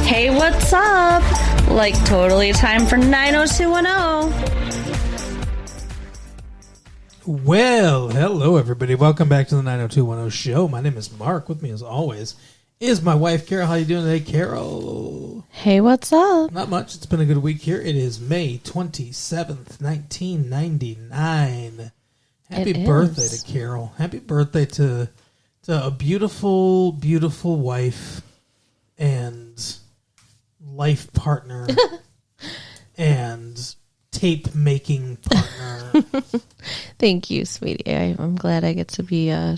Hey, what's up? Like, totally time for 90210. Well, hello everybody. Welcome back to the 90210 show. My name is Mark. With me as always is my wife, Carol. How you doing today, Carol? Hey, what's up? Not much. It's been a good week here. It is May 27th, 1999. Happy birthday to Carol. Happy birthday to a beautiful, beautiful wife and life partner and tape-making partner. Thank you, sweetie. I'm glad I get to be a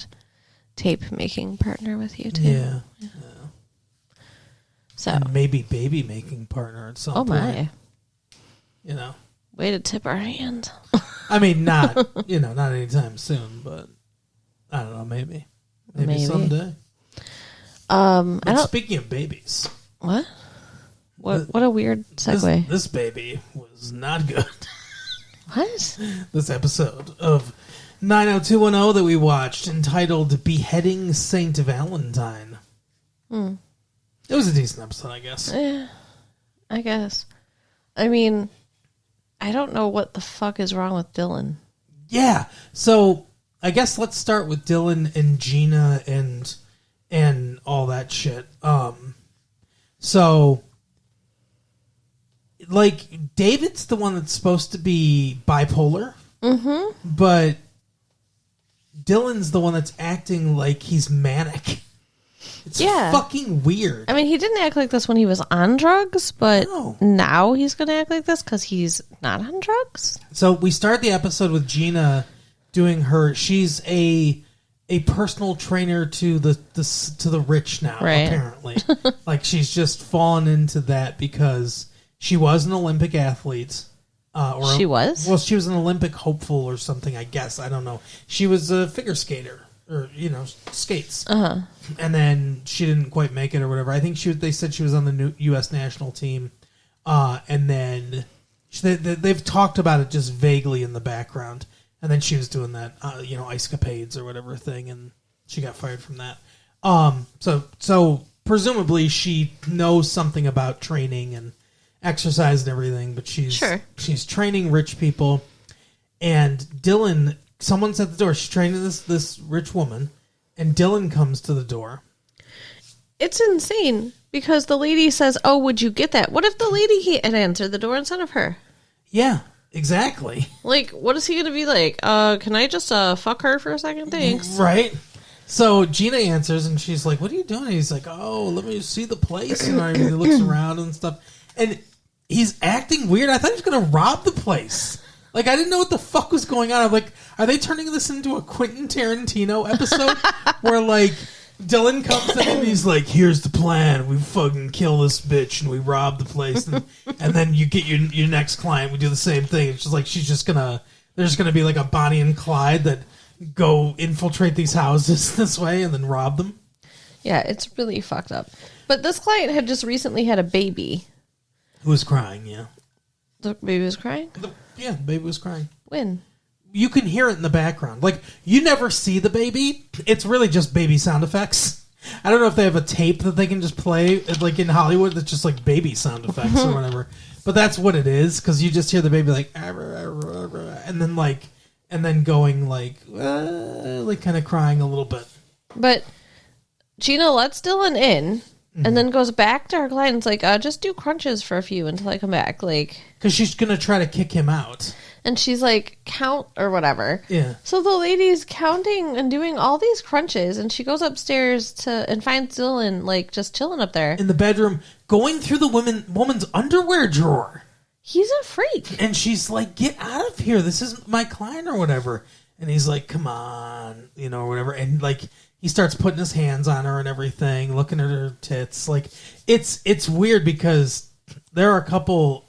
tape-making partner with you, too. Yeah. So, And maybe baby-making partner at some point. oh, my. You know. Way to tip our hand. I mean, not anytime soon, but I don't know, maybe someday. But speaking of babies. What a weird segue. This baby was not good. What? This episode of 90210 that we watched, entitled Beheading St. Valentine. It was a decent episode, I guess. Yeah, I guess. I mean, I don't know what the fuck is wrong with Dylan. Yeah, so I guess let's start with Dylan and Gina and all that shit. So, like, David's the one that's supposed to be bipolar, but Dylan's the one that's acting like he's manic. It's fucking weird. I mean, he didn't act like this when he was on drugs, but now he's going to act like this because he's not on drugs. So we start the episode with Gina doing she's a personal trainer to the rich now, apparently. Like, she's just fallen into that because she was an Olympic athlete. She was? Well, she was an Olympic hopeful or something, I guess. I don't know. She was a figure skater. Or, skates. Uh-huh. And then she didn't quite make it or whatever. I think they said she was on the new U.S. national team. And then they've talked about it just vaguely in the background. And then she was doing that, ice capades or whatever thing, and she got fired from that. So presumably she knows something about training and exercise and everything, but she's training rich people. And Dylan... Someone's at the door. She's training this rich woman, and Dylan comes to the door. It's insane because the lady says, "Oh, would you get that?" What if the lady had answered the door instead of her? Yeah, exactly. Like, what is he going to be like? Can I just fuck her for a second? Thanks. Right. So Gina answers, and she's like, "What are you doing?" And he's like, "Oh, let me see the place." And he looks around and stuff, and he's acting weird. I thought he was going to rob the place. Like, I didn't know what the fuck was going on. I'm like, are they turning this into a Quentin Tarantino episode where, like, Dylan comes in and he's like, here's the plan. We fucking kill this bitch and we rob the place. And then you get your next client. We do the same thing. It's just like there's just going to be like a Bonnie and Clyde that go infiltrate these houses this way and then rob them. Yeah, it's really fucked up. But this client had just recently had a baby. Who was crying, yeah. The baby was crying? Yeah, the baby was crying. When? You can hear it in the background. Like, you never see the baby. It's really just baby sound effects. I don't know if they have a tape that they can just play, like in Hollywood, that's just like baby sound effects or whatever. But that's what it is, because you just hear the baby like, and then going like kind of crying a little bit. But Gina lets Dylan in. And then goes back to her client and's like, just do crunches for a few until I come back. Like, because she's going to try to kick him out. And she's like, count or whatever. Yeah. So the lady's counting and doing all these crunches. And she goes upstairs and finds Dylan, like, just chilling up there. In the bedroom, going through the woman's underwear drawer. He's a freak. And she's like, get out of here. This isn't my client or whatever. And he's like, come on, or whatever. And, like... He starts putting his hands on her and everything, looking at her tits. Like, it's weird because there are a couple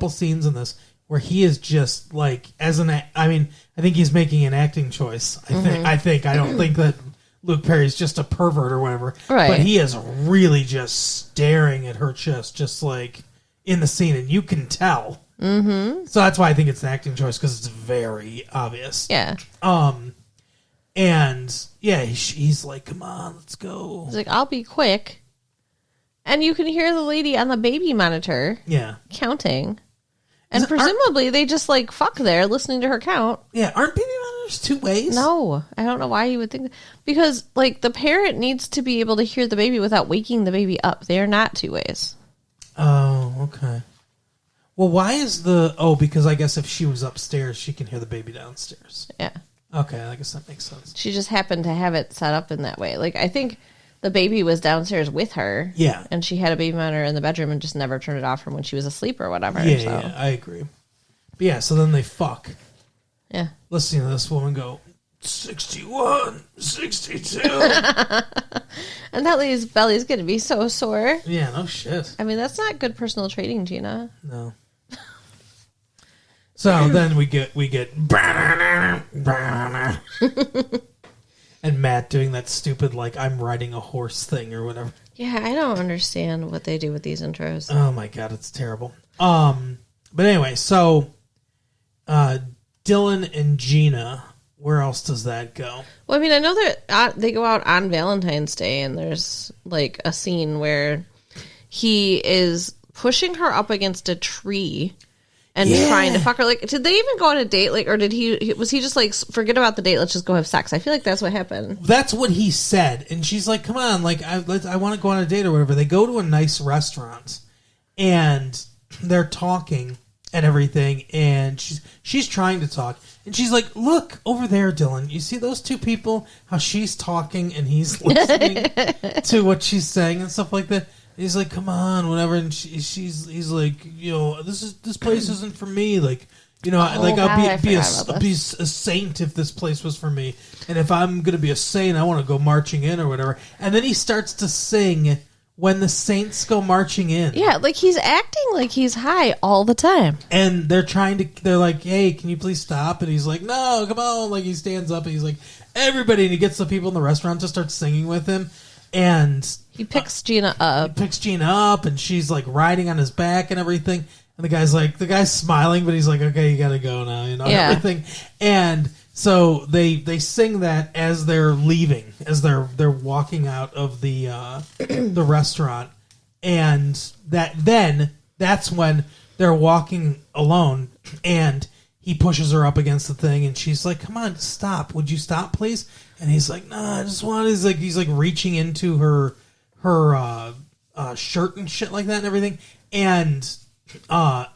scenes in this where he is just like, I think he's making an acting choice. I don't think that Luke Perry's just a pervert or whatever. Right. But he is really just staring at her chest, just like in the scene, and you can tell. Mm-hmm. So that's why I think it's an acting choice, because it's very obvious. Yeah. And yeah, he's like, come on, let's go. He's like, I'll be quick. And you can hear the lady on the baby monitor counting. And presumably they just like fuck there listening to her count. Yeah, aren't baby monitors two ways? No, I don't know why you would think that. Because like the parent needs to be able to hear the baby without waking the baby up. They are not two ways. Oh, okay. Well, why is because I guess if she was upstairs, she can hear the baby downstairs. Yeah. Okay, I guess that makes sense. She just happened to have it set up in that way. Like, I think the baby was downstairs with her. Yeah. And she had a baby monitor in the bedroom and just never turned it off from when she was asleep or whatever. Yeah, I agree. But yeah, so then they fuck. Yeah. Listening to this woman go, 61, 62. And that lady's belly's going to be so sore. Yeah, no shit. I mean, that's not good personal training, Gina. No. So then we get and Matt doing that stupid like I'm riding a horse thing or whatever. Yeah, I don't understand what they do with these intros. Oh my god, it's terrible. But anyway, so Dylan and Gina, where else does that go? Well, I mean, I know that they go out on Valentine's Day and there's like a scene where he is pushing her up against a tree and trying to fuck her. Like, did they even go on a date? Like, or was he just like, forget about the date, let's just go have sex? I feel like that's what happened. That's what he said. And she's like, come on, like, I want to go on a date or whatever. They go to a nice restaurant and they're talking and everything. And she's trying to talk. And she's like, look over there, Dylan. You see those two people? How she's talking and he's listening to what she's saying and stuff like that. He's like, come on, whatever, and he's like, you know, this place isn't for me. Like, you know, I'd be a saint if this place was for me, and if I'm gonna be a saint, I want to go marching in or whatever. And then he starts to sing when the saints go marching in. Yeah, like he's acting like he's high all the time, and they're like, hey, can you please stop? And he's like, no, come on. Like he stands up and he's like, everybody, and he gets the people in the restaurant to start singing with him. And he picks Gina up. And she's like riding on his back and everything. And the guy's smiling, but he's like, okay, you gotta go now, you know, everything. And so they sing that as they're leaving, as they're walking out of the restaurant. And that's when they're walking alone and he pushes her up against the thing and she's like, come on, stop. Would you stop, please? And he's like, no, I just want. He's like reaching into her shirt and shit like that and everything. And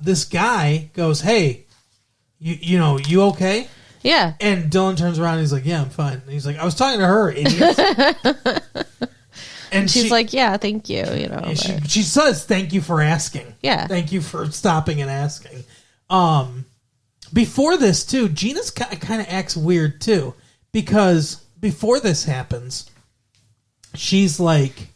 this guy goes, hey, you okay? Yeah. And Dylan turns around and he's like, yeah, I'm fine. And he's like, I was talking to her, idiot. And she's like, yeah, thank you. You know, she says, thank you for asking. Yeah. Thank you for stopping and asking. Before this too, Gina's kind of acts weird too, because before this happens, she's like,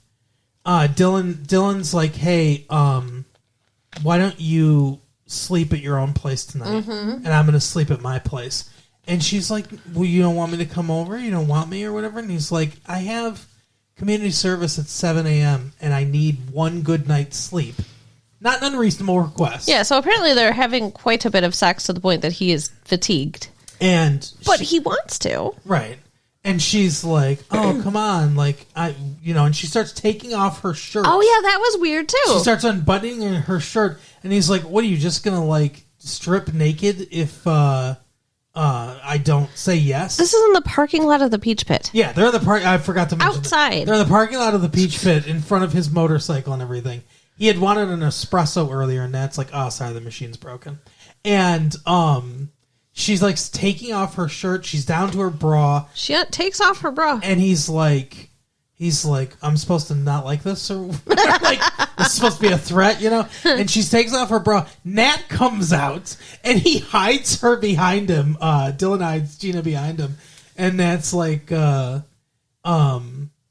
Dylan's like, hey, why don't you sleep at your own place tonight? And I'm going to sleep at my place. And she's like, well, you don't want me to come over? You don't want me or whatever? And he's like, I have community service at 7 a.m. and I need one good night's sleep. Not an unreasonable request. Yeah, so apparently they're having quite a bit of sex to the point that he is fatigued. But he wants to. Right. And she's like, oh, come on. Like, and she starts taking off her shirt. Oh, yeah, that was weird, too. She starts unbuttoning her shirt. And he's like, what, are you just going to, like, strip naked if I don't say yes? This is in the parking lot of the Peach Pit. Yeah, they're in the park. I forgot to mention outside. They're in the parking lot of the Peach Pit in front of his motorcycle and everything. He had wanted an espresso earlier, and that's like, oh, sorry, the machine's broken. And she's like taking off her shirt. She's down to her bra. She takes off her bra, and he's like, I'm supposed to not like this, or like this is supposed to be a threat, you know? And she takes off her bra. Nat comes out, and he hides her behind him. Dylan hides Gina behind him, and Nat's like,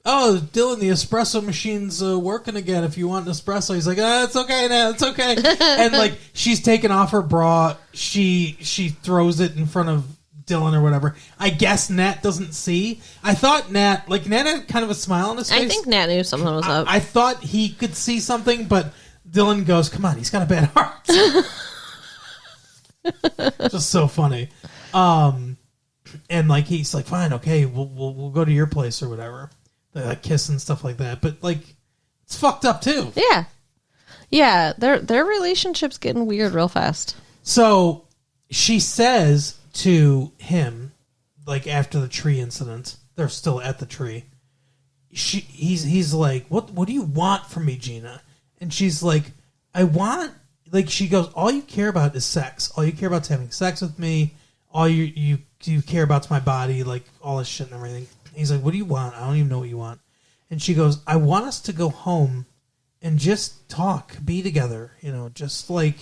oh, Dylan, the espresso machine's working again. If you want an espresso, he's like, it's okay, Nat, it's okay. And like, she's taken off her bra. She throws it in front of Dylan or whatever. I guess Nat doesn't see. I thought Nat had kind of a smile on his face. I think Nat knew something was up. I thought he could see something, but Dylan goes, come on, he's got a bad heart. Just so funny. And like, he's like, fine, okay, we'll go to your place or whatever. They like kiss and stuff like that. But like, It's fucked up too. Yeah. Yeah, their relationship's getting weird real fast. So she says to him, like after the tree incident, they're still at the tree. He's like, what do you want from me, Gina? And she's like, I want, like, she goes, all you care about is sex. All you care about is having sex with me. All you care about is my body, like all this shit and everything. He's like, what do you want? I don't even know what you want. And she goes, I want us to go home and just talk, be together, just like,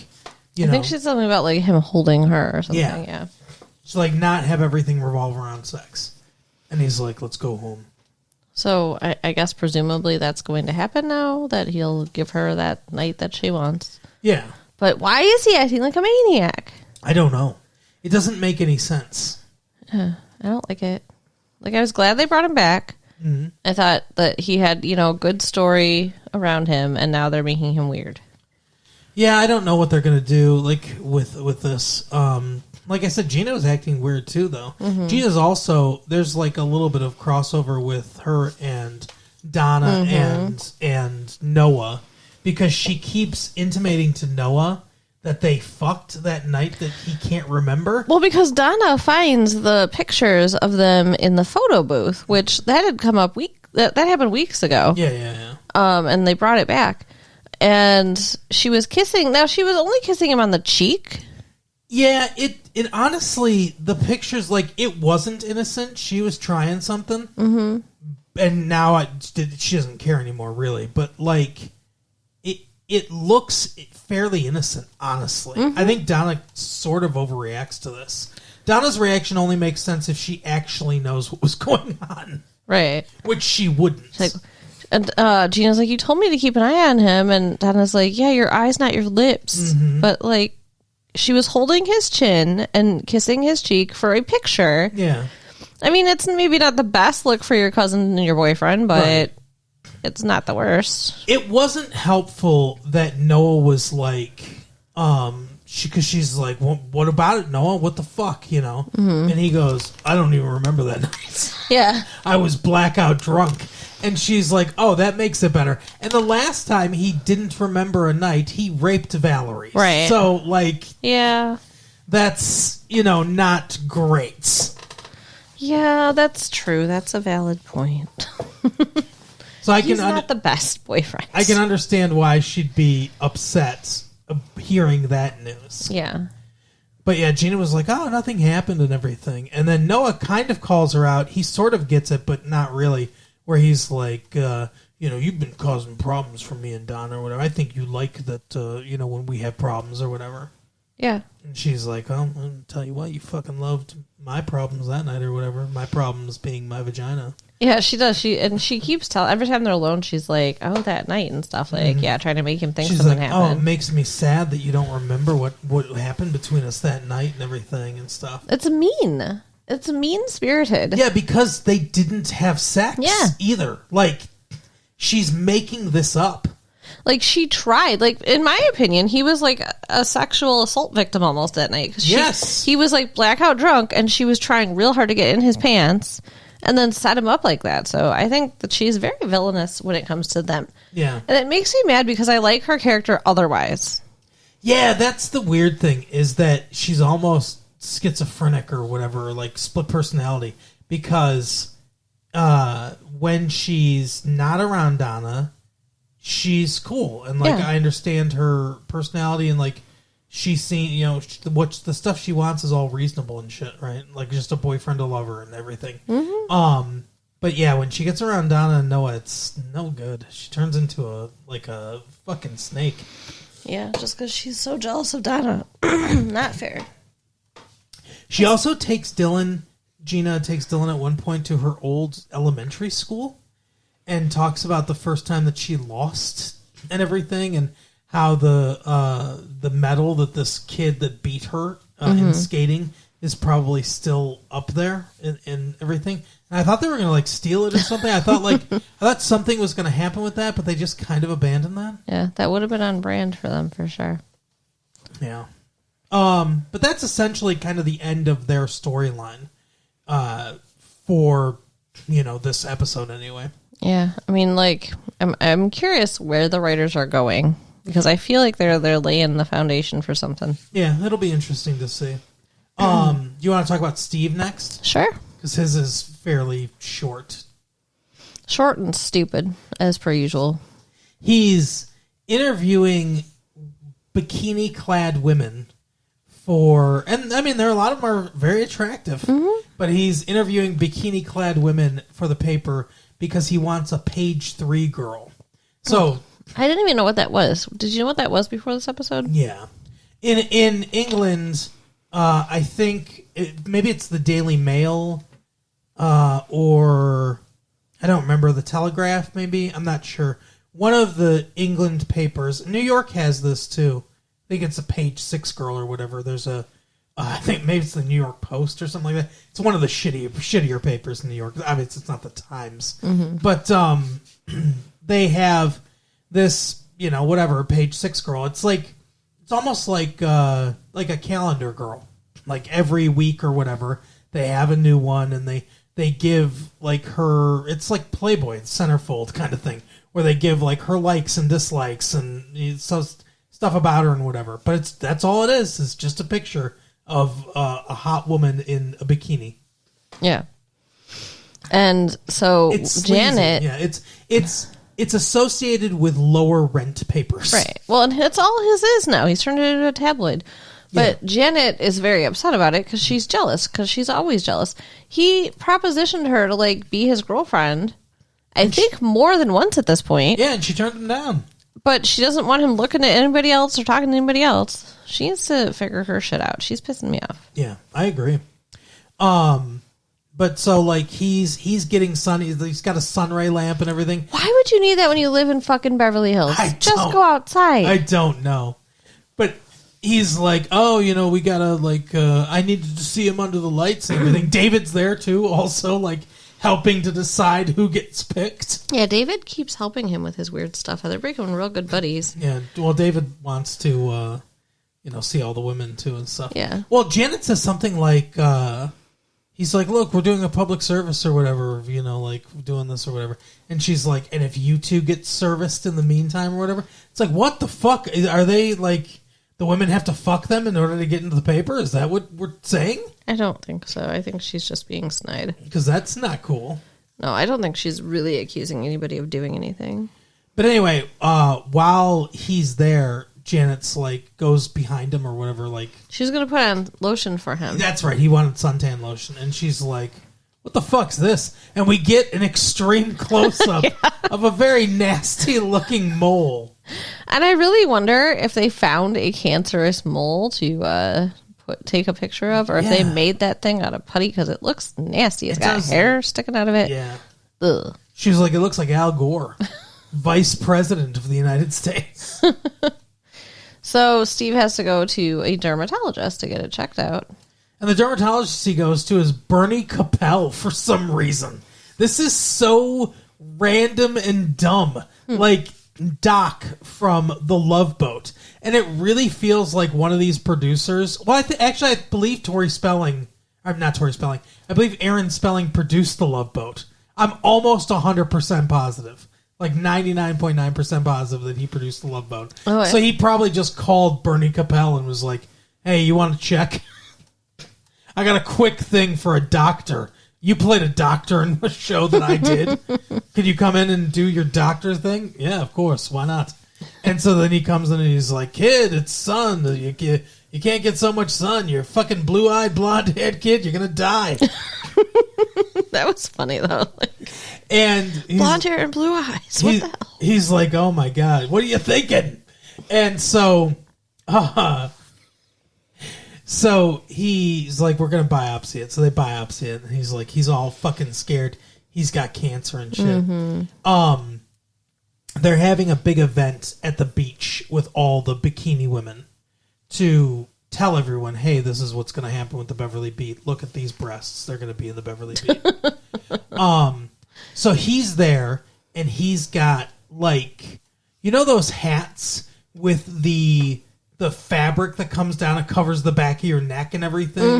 I think she's something about like him holding her or something. Yeah. So like not have everything revolve around sex. And he's like, let's go home. So I guess presumably that's going to happen now, that he'll give her that night that she wants. Yeah. But why is he acting like a maniac? I don't know. It doesn't make any sense. I don't like it. Like, I was glad they brought him back. Mm-hmm. I thought that he had, a good story around him, and now they're making him weird. Yeah, I don't know what they're going to do, like, with this. Like I said, Gina was acting weird, too, though. Mm-hmm. Gina's also, there's, like, a little bit of crossover with her and Donna and Noah, because she keeps intimating to Noah that they fucked that night that he can't remember. Well, because Donna finds the pictures of them in the photo booth, which that had come up that happened weeks ago. Yeah. And they brought it back. And she was kissing. Now, she was only kissing him on the cheek. Yeah, it honestly, the pictures, like, it wasn't innocent. She was trying something. Mm-hmm. And now she doesn't care anymore, really. But, like, it looks fairly innocent, honestly. Mm-hmm. I think Donna sort of overreacts to this. Donna's reaction only makes sense if she actually knows what was going on. Right. Which she wouldn't. And Gina's like, you told me to keep an eye on him. And Donna's like, yeah, your eyes, not your lips. Mm-hmm. But, like, she was holding his chin and kissing his cheek for a picture. Yeah. I mean, it's maybe not the best look for your cousin and your boyfriend, but... Right. It's not the worst. It wasn't helpful that Noah was like, because she's like, well, what about it, Noah? What the fuck, Mm-hmm. And he goes, I don't even remember that night. Yeah. I was blackout drunk. And she's like, oh, that makes it better. And the last time he didn't remember a night, he raped Valerie. Right. So, like, yeah, that's, not great. Yeah, that's true. That's a valid point. So He's not the best boyfriend. I can understand why she'd be upset hearing that news. Yeah. But yeah, Gina was like, oh, nothing happened and everything. And then Noah kind of calls her out. He sort of gets it, but not really. Where he's like, you've been causing problems for me and Donna or whatever. I think you like that, when we have problems or whatever. Yeah. And she's like, oh, I'll tell you what, you fucking loved my problems that night or whatever. My problems being my vagina. Yeah, she does. She keeps telling, every time they're alone, she's like, oh, that night and stuff. Like, yeah, trying to make him think something happened. Oh, it makes me sad that you don't remember what happened between us that night and everything and stuff. It's mean. It's mean-spirited. Yeah, because they didn't have sex either. Like, she's making this up. Like, she tried. Like, in my opinion, he was like a sexual assault victim almost that night. Yes. He was like blackout drunk, and she was trying real hard to get in his pants and then set him up like that. So I think that she's very villainous when it comes to them. Yeah. And it makes me mad because I like her character otherwise. Yeah, that's the weird thing, is that she's almost schizophrenic or whatever, like split personality, because when she's not around Donna, she's cool. And, like, I understand her personality, and, like, she's seen, what the stuff she wants is all reasonable and shit, right? Like, just a boyfriend to love her and everything. Mm-hmm. But yeah, when she gets around Donna and Noah, it's no good. She turns into a fucking snake. Yeah, just because she's so jealous of Donna. Not fair. She also takes Gina takes Dylan at one point to her old elementary school and talks about the first time that she lost and everything, and how the medal that this kid that beat her in skating is probably still up there and everything. And I thought they were going to, like, steal it or something. I thought something was going to happen with that, but they just kind of abandoned that. Yeah, that would have been on brand for them for sure. Yeah. But that's essentially kind of the end of their storyline for, this episode anyway. Yeah, I mean, like, I'm curious where the writers are going because I feel like they're laying the foundation for something. Yeah, it'll be interesting to see. You want to talk about Steve next? Sure. Because his is fairly short. Short and stupid, as per usual. He's interviewing bikini-clad women for... And, I mean, there are a lot of them are very attractive. Mm-hmm. But he's interviewing bikini-clad women for the paper because he wants a page 3 girl. So... I didn't even know what that was. Did you know what that was before this episode? Yeah. In England, I think maybe it's the Daily Mail or I don't remember, the Telegraph maybe. I'm not sure. One of the England papers. New York has this too. I think it's a page 6 girl or whatever. There's I think maybe it's the New York Post or something like that. It's one of the shittier papers in New York. I mean, it's not the Times. Mm-hmm. But they have this, whatever, page 6 girl. It's almost like a calendar girl. Like every week or whatever, they have a new one and they give like her, it's like Playboy, centerfold kind of thing, where they give like her likes and dislikes and so stuff about her and whatever. But that's all it is. It's just a picture of a hot woman in a bikini. Yeah. And so it's Janet, sleazy. Yeah, it's associated with lower rent papers. right? Well, and it's all his is now. He's turned it into a tabloid. But yeah. Janet is very upset about it because she's jealous, because she's always jealous. He propositioned her to like be his girlfriend, I think more than once at this point. Yeah, and she turned him down. But she doesn't want him looking at anybody else or talking to anybody else. She needs to figure her shit out. She's pissing me off. Yeah, I agree. But so like he's getting sun. He's got a sunray lamp and everything. Why would you need that when you live in fucking Beverly Hills? Just go outside. I don't know. But he's like, oh, we gotta like. I needed to see him under the lights and everything. David's there too, also like helping to decide who gets picked. Yeah, David keeps helping him with his weird stuff. They're becoming real good buddies. Yeah, well, David wants to, see all the women too and stuff. Yeah. Well, Janet says something like, he's like, look, we're doing a public service or whatever, like doing this or whatever. And she's like, and if you two get serviced in the meantime or whatever, it's like, what the fuck? Are they like, the women have to fuck them in order to get into the paper? Is that what we're saying? I don't think so. I think she's just being snide. Because that's not cool. No, I don't think she's really accusing anybody of doing anything. But anyway, while he's there, Janet's like goes behind him or whatever. Like she's gonna put on lotion for him. That's right. He wanted suntan lotion, and she's like, "What the fuck's this?" And we get an extreme close up of a very nasty looking mole. And I really wonder if they found a cancerous mole to take a picture of, or if they made that thing out of putty, because it looks nasty. It's got hair sticking out of it. Yeah. Ugh. She was like, "It looks like Al Gore, Vice President of the United States." So Steve has to go to a dermatologist to get it checked out. And the dermatologist he goes to is Bernie Capel for some reason. This is so random and dumb. Like Doc from The Love Boat. And it really feels like one of these producers. Well, I believe Tori Spelling. I'm not Tori Spelling. I believe Aaron Spelling produced The Love Boat. I'm almost 100% positive. Like 99.9% positive that he produced The Love Boat. Oh, yeah. So he probably just called Bernie Capel and was like, hey, you want to check? I got a quick thing for a doctor. You played a doctor in the show that I did. Could you come in and do your doctor thing? Yeah, of course. Why not? And so then he comes in and he's like, kid, it's sun. You can't get so much sun. You're a fucking blue-eyed, blonde-haired kid. You're going to die. That was funny, though. And blonde hair and blue eyes. What the hell? He's like, oh, my God. What are you thinking? And so... So he's like, we're going to biopsy it. So they biopsy it. And he's like, he's all fucking scared. He's got cancer and shit. Mm-hmm. They're having a big event at the beach with all the bikini women to tell everyone, hey, this is what's going to happen with the Beverly Beat. Look at these breasts. They're going to be in the Beverly Beat. So he's there and he's got like, those hats with the the fabric that comes down and covers the back of your neck and everything,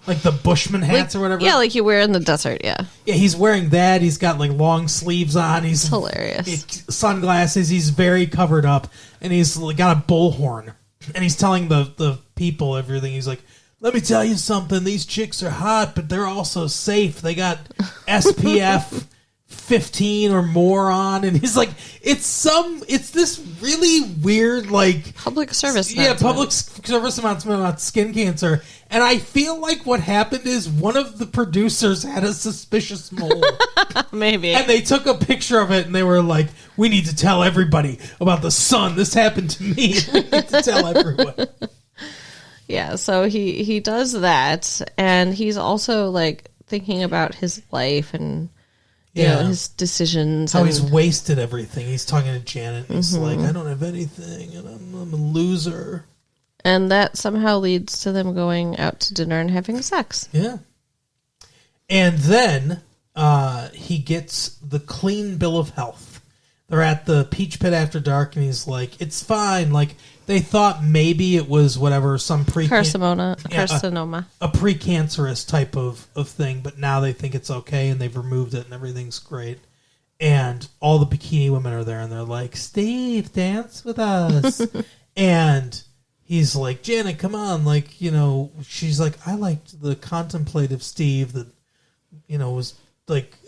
like the Bushman hats or whatever. Yeah, like you wear in the desert. Yeah, yeah. He's wearing that. He's got like long sleeves on. He's hilarious. Sunglasses. He's very covered up, and he's got a bullhorn. And he's telling the people everything. He's like, "Let me tell you something. These chicks are hot, but they're also safe. They got SPF 15 or more on." And he's like, it's this really weird, like, public service announcement. Public service announcement about skin cancer. And I feel like what happened is one of the producers had a suspicious mole. Maybe. And they took a picture of it and they were like, "We need to tell everybody about the sun. This happened to me. We need to tell everyone." Yeah, so he does that, and he's also like thinking about his life and you know, his decisions. How he's wasted everything. He's talking to Janet. He's like, "I don't have anything, and I'm a loser." And that somehow leads to them going out to dinner and having sex. Yeah. And then he gets the clean bill of health. They're at the Peach Pit after dark, and he's like, "It's fine." Like, they thought maybe it was whatever, some carcinoma, a precancerous type of thing, but now they think it's okay, and they've removed it, and everything's great. And all the bikini women are there, and they're like, "Steve, dance with us." And he's like, "Janet, come on." Like, you know, she's like, "I liked the contemplative Steve that, you know, was like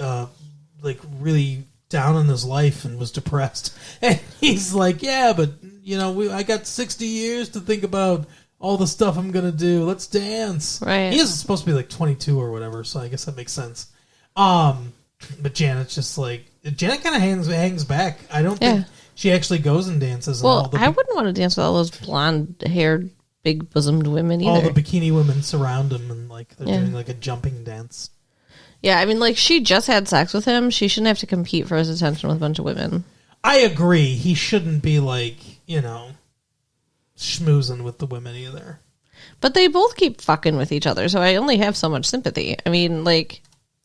really down in his life and was depressed." And he's like, "Yeah, but, you know, I got 60 years to think about all the stuff I'm going to do. Let's dance." Right. He is supposed to be like 22 or whatever, so I guess that makes sense. But Janet's just like, Janet kind of hangs back. I don't think she actually goes and dances. Well, I wouldn't want to dance with all those blonde-haired, big-bosomed women either. All the bikini women surround him, and like they're doing like a jumping dance. Yeah, I mean, like, she just had sex with him. She shouldn't have to compete for his attention with a bunch of women. I agree. He shouldn't be, like, you know, schmoozing with the women either. But they both keep fucking with each other, so I only have so much sympathy. I mean, like,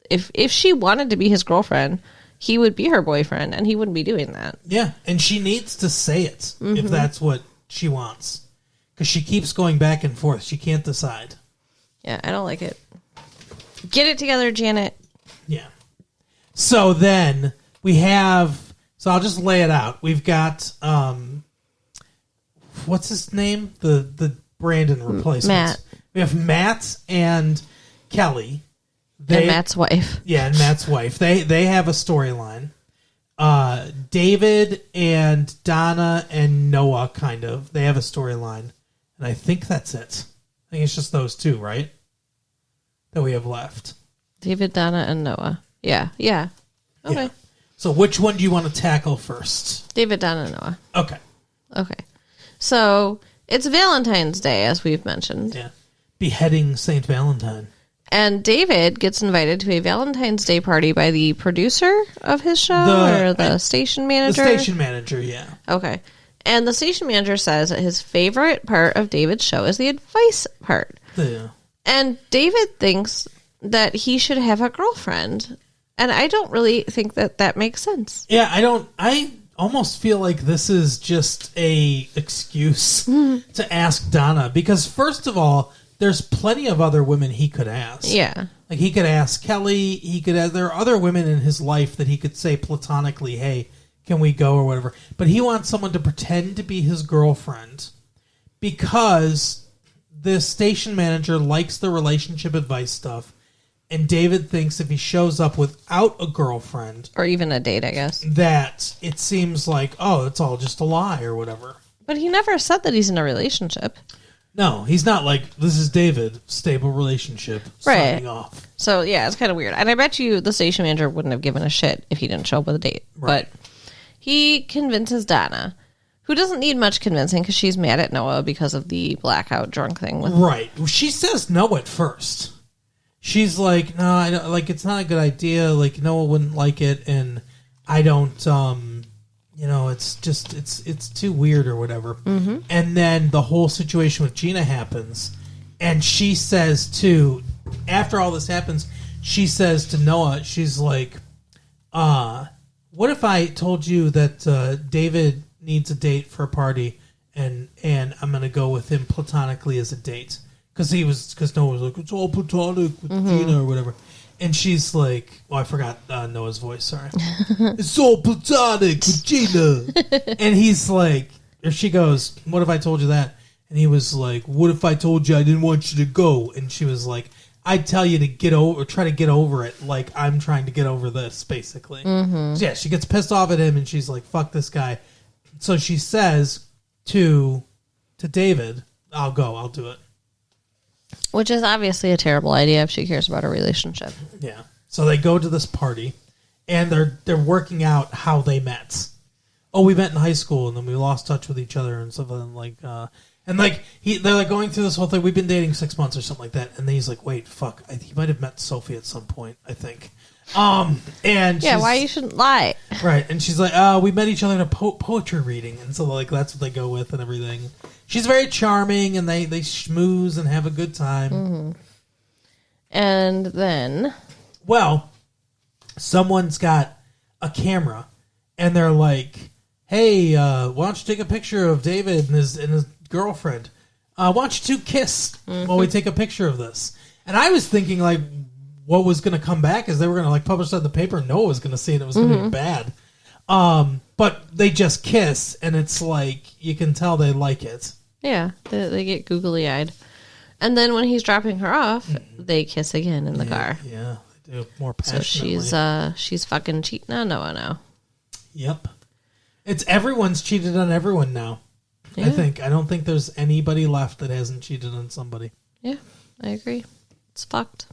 if she wanted to be his girlfriend, he would be her boyfriend, and he wouldn't be doing that. Yeah, and she needs to say it if that's what she wants. Because she keeps going back and forth. She can't decide. Yeah, I don't like it. Get it together, Janet. Yeah. So then we have... So I'll just lay it out. We've got... what's his name? The Brandon replacement. Matt. We have Matt and Kelly. And Matt's wife. Yeah, and Matt's wife. They have a storyline. David and Donna and Noah, kind of. They have a storyline. And I think that's it. I think it's just those two, right? That we have left. David, Donna, and Noah. Yeah. Okay. Yeah. So which one do you want to tackle first? David, Donna, and Noah. Okay. So it's Valentine's Day, as we've mentioned. Yeah. Beheading St. Valentine. And David gets invited to a Valentine's Day party by the producer of his show or the station manager? The station manager, yeah. Okay. And the station manager says that his favorite part of David's show is the advice part. Yeah. And David thinks that he should have a girlfriend. And I don't really think that makes sense. Yeah, I almost feel like this is just a excuse to ask Donna. Because first of all, there's plenty of other women he could ask. Yeah. Like, he could ask Kelly. There are other women in his life that he could say platonically, "Hey, can we go?" or whatever. But he wants someone to pretend to be his girlfriend because the station manager likes the relationship advice stuff. And David thinks if he shows up without a girlfriend... Or even a date, I guess. That it seems like, oh, it's all just a lie or whatever. But he never said that he's in a relationship. No, he's not like, "This is David, stable relationship, signing off." So, yeah, it's kind of weird. And I bet you the station manager wouldn't have given a shit if he didn't show up with a date. Right. But he convinces Donna, who doesn't need much convincing because she's mad at Noah because of the blackout drunk thing. Right. She says no at first. She's like, "No, I don't, like, it's not a good idea. Like, Noah wouldn't like it, and I don't, you know, it's just, it's too weird or whatever." Mm-hmm. And then the whole situation with Gina happens, and she says to, after all this happens, she says to Noah, she's like, "What if I told you that David needs a date for a party, and I'm gonna go with him platonically as a date because Noah was like, it's all platonic with Gina or whatever, and she's like, I forgot Noah's voice. Sorry, it's all platonic with Gina, and he's like, or she goes, what if I told you that? And he was like, what if I told you I didn't want you to go? And she was like, I'd tell you to try to get over it, like I'm trying to get over this, basically. So yeah, she gets pissed off at him, and she's like, fuck this guy. So she says to David, I'll go, I'll do it. Which is obviously a terrible idea if she cares about a relationship. Yeah. So they go to this party, and they're working out how they met. Oh, we met in high school, and then we lost touch with each other and stuff, and they're like going through this whole thing. We've been dating 6 months or something like that, and then he's like, "Wait, fuck, he might have met Sophie at some point, I think." And yeah, why you shouldn't lie, right? And she's like, "We met each other at a poetry reading," and so like that's what they go with and everything. She's very charming, and they schmooze and have a good time. And then, well, someone's got a camera, and they're like, hey, why don't you take a picture of David and his girlfriend? Why don't you two kiss while we take a picture of this? And I was thinking, like, what was going to come back is they were going to, like, publish that in the paper and Noah was going to see it. It was going to be bad. But they just kiss, and it's like, you can tell they like it. Yeah, they get googly-eyed. And then when he's dropping her off, they kiss again in the car. Yeah, they do more passionately. So she's fucking cheating on Noah now. Yep. It's everyone's cheated on everyone now. Yeah. I don't think there's anybody left that hasn't cheated on somebody. Yeah, I agree. It's fucked.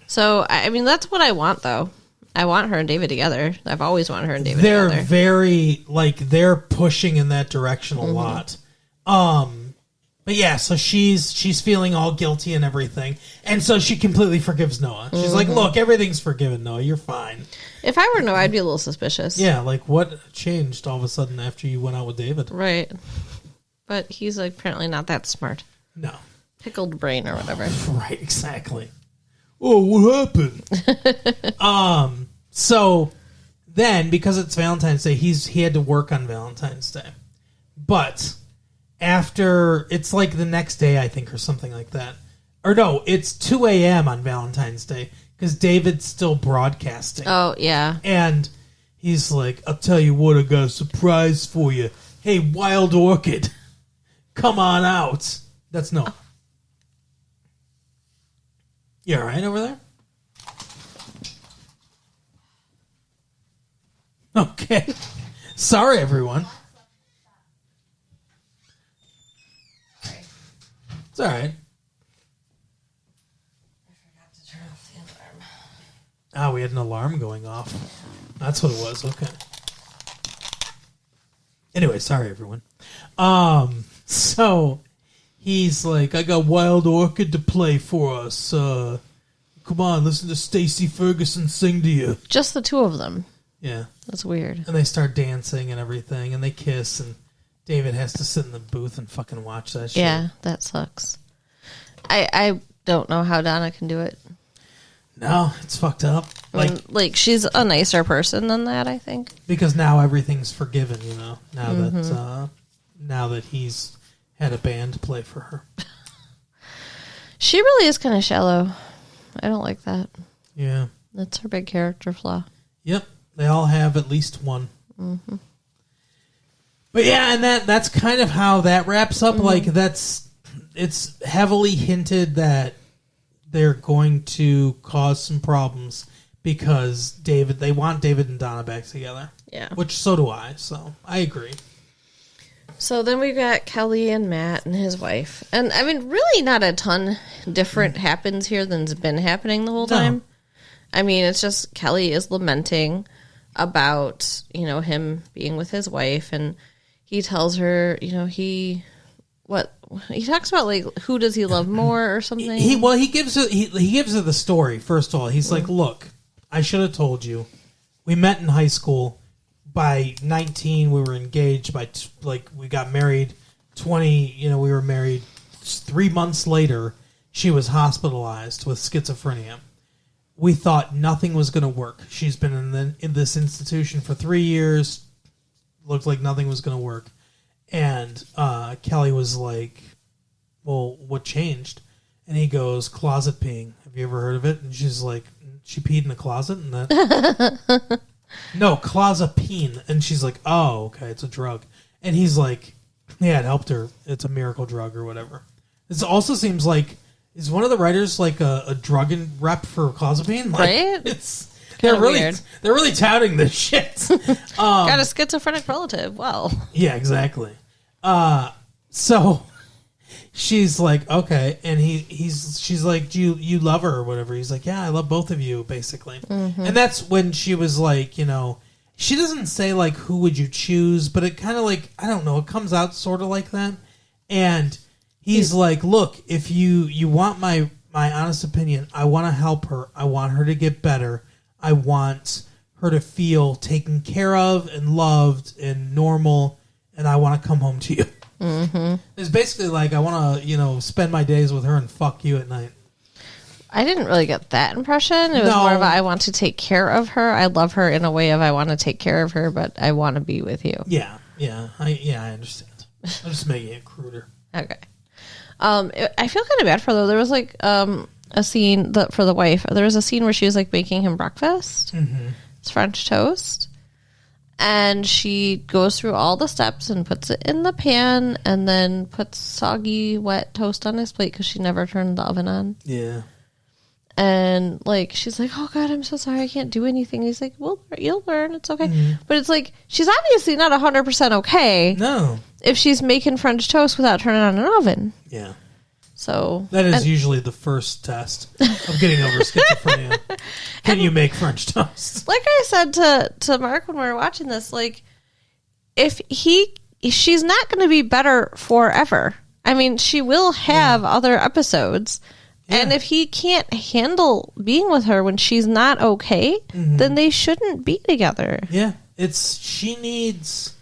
So, I mean, that's what I want, though. I want her and David together. I've always wanted her and David together. They're very, like, they're pushing in that direction a lot. But yeah, so she's feeling all guilty and everything. And so she completely forgives Noah. She's like, look, everything's forgiven, Noah. You're fine. If I were Noah, I'd be a little suspicious. Yeah, like, what changed all of a sudden after you went out with David? Right. But he's like, apparently not that smart. No. Pickled brain or whatever. Right, exactly. Oh, what happened? So then, because it's Valentine's Day, he had to work on Valentine's Day. But after, it's like the next day, I think, or something like that. Or no, it's 2 a.m. on Valentine's Day, because David's still broadcasting. Oh, yeah. And he's like, I'll tell you what, I got a surprise for you. Hey, Wild Orchid, come on out. That's Noah. You all right over there? Okay. Sorry, everyone. It's all right. I forgot to turn off the alarm. Ah, we had an alarm going off. That's what it was. Okay. Anyway, sorry, everyone. So he's like, I got Wild Orchid to play for us. Come on, listen to Stacey Ferguson sing to you. Just the two of them. Yeah. That's weird. And they start dancing and everything, and they kiss, and David has to sit in the booth and fucking watch that shit. Yeah, that sucks. I don't know how Donna can do it. No, it's fucked up. Like she's a nicer person than that, I think. Because now everything's forgiven, you know. Now that he's had a band play for her. She really is kind of shallow. I don't like that. Yeah. That's her big character flaw. Yep. They all have at least one. Mm-hmm. But yeah, and that's kind of how that wraps up. Mm-hmm. Like it's heavily hinted that they're going to cause some problems because they want David and Donna back together. Yeah. Which so do I. So I agree. So then we've got Kelly and Matt and his wife. And I mean, really not a ton different happens here than's been happening the whole time. No. I mean, it's just Kelly is lamenting about, him being with his wife, and he tells her, he talks about, like, who does he love more or something. He gives her the story. First of all, he's like, look, I should have told you. We met in high school. By 19, we were engaged. By we got married. 20, we were married. 3 months later, she was hospitalized with schizophrenia. We thought nothing was going to work. She's been in this institution for 3 years. Looked like nothing was going to work. And Kelly was like, well, what changed? And he goes, closet peeing. Have you ever heard of it? And she's like, she peed in a closet? And that... No, clozapine. And she's like, oh, okay, it's a drug. And he's like, yeah, it helped her. It's a miracle drug or whatever. This also seems like, is one of the writers like a drug rep for clozapine? Like, Right? They're really weird. They're really touting this shit. Got a schizophrenic relative. Well, Yeah, exactly. So she's like, okay, and she's like, do you love her or whatever? He's like, yeah, I love both of you, basically. And that's when she was like, she doesn't say like who would you choose, but it kind of like, I don't know, it comes out sort of like that. And he's like, look, if you want my honest opinion, I want to help her. I want her to get better. I want her to feel taken care of and loved and normal, and I want to come home to you. It's basically like, I want to, spend my days with her and fuck you at night. I didn't really get that impression. It was more of I want to take care of her. I love her in a way of I want to take care of her, but I want to be with you. Yeah, I understand. I'm just making it cruder. Okay. I feel kind of bad for her, though. There was like a scene for the wife. There was a scene where she was like making him breakfast. It's French toast. And she goes through all the steps and puts it in the pan and then puts soggy, wet toast on his plate because she never turned the oven on. Yeah. And like she's like, oh God, I'm so sorry, I can't do anything. He's like, well, you'll learn, it's okay. But it's like she's obviously not 100% okay. No. If she's making French toast without turning on an oven. Yeah. So that is usually the first test of getting over schizophrenia. Can you make French toast? Like I said to Mark when we were watching this, like if she's not going to be better forever. I mean, she will have other episodes. Yeah. And if he can't handle being with her when she's not okay, then they shouldn't be together. Yeah. She needs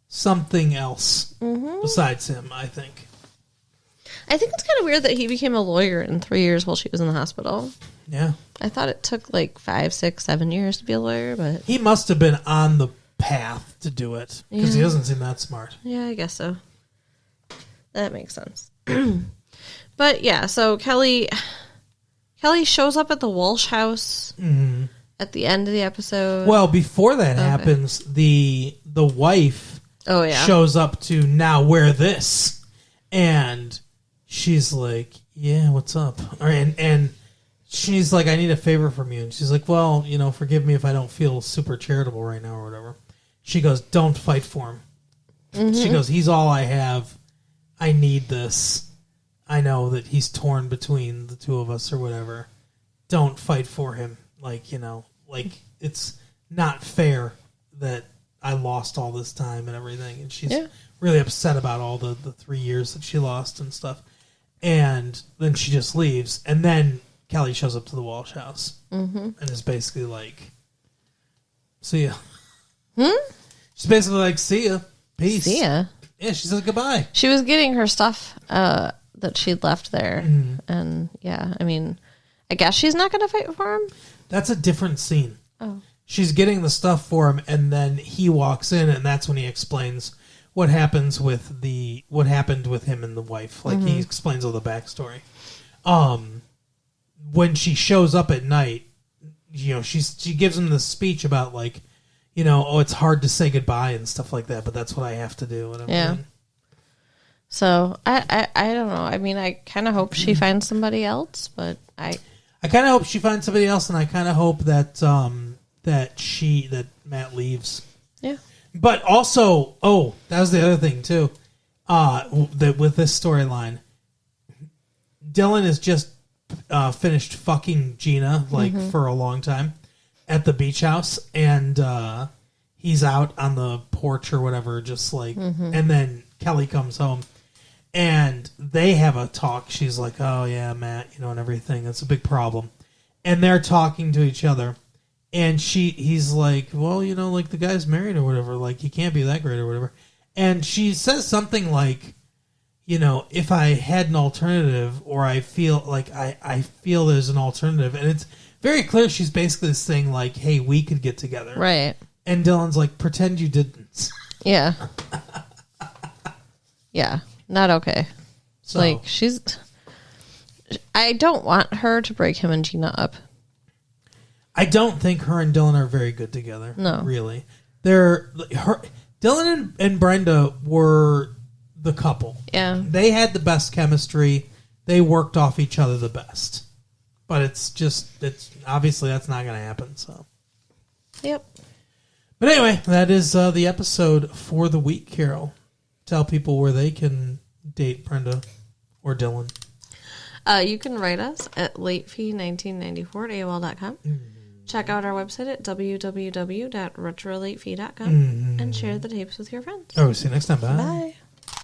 something else besides him, I think. I think it's kind of weird that he became a lawyer in 3 years while she was in the hospital. Yeah. I thought it took like 5, 6, 7 years to be a lawyer, but... He must have been on the path to do it, because he doesn't seem that smart. Yeah, I guess so. That makes sense. But yeah, so Kelly shows up at the Walsh house at the end of the episode. Well, before that happens, the wife shows up to now wear this, and she's like, yeah, what's up? And she's like, I need a favor from you. And she's like, well, forgive me if I don't feel super charitable right now or whatever. She goes, don't fight for him. She goes, he's all I have. I need this. I know that he's torn between the two of us or whatever. Don't fight for him. Like it's not fair that I lost all this time and everything. And she's really upset about all the 3 years that she lost and stuff. And then she just leaves. And then Kelly shows up to the Walsh house and is basically like, see ya. She's basically like, see ya. Peace. See ya. Yeah, she said goodbye. She was getting her stuff that she'd left there. And yeah, I mean, I guess she's not going to fight for him. That's a different scene. Oh. She's getting the stuff for him, and then he walks in, and that's when he explains what happened with him and the wife. Like, he explains all the backstory. When she shows up at night, she gives him this speech about, like, it's hard to say goodbye and stuff like that, but that's what I have to do. Yeah. So, I don't know. I mean, I kind of hope she finds somebody else, but I kind of hope she finds somebody else, and I kind of hope that that Matt leaves. Yeah. But also, that was the other thing too. That with this storyline, Dylan has just finished fucking Gina for a long time at the beach house, and he's out on the porch or whatever, just like, and then Kelly comes home. And they have a talk. She's like, oh, yeah, Matt, and everything. It's a big problem. And they're talking to each other. And he's like, well, like the guy's married or whatever. Like, he can't be that great or whatever. And she says something like, if I had an alternative, or I feel like I feel there's an alternative. And it's very clear she's basically saying, like, hey, we could get together. Right. And Dylan's like, pretend you didn't. Yeah. Yeah, not okay. So, Like, I don't want her to break him and Gina up. I don't think her and Dylan are very good together. No. Really. Dylan and Brenda were the couple. Yeah. They had the best chemistry. They worked off each other the best. But it's obviously that's not going to happen. So. Yep. But anyway, that is the episode for the week, Carol. Tell people where they can date Brenda or Dylan. You can write us at latefee1994 at AOL.com. Check out our website at www.retrolatefee.com and share the tapes with your friends. Oh, see you next time. Bye. Bye.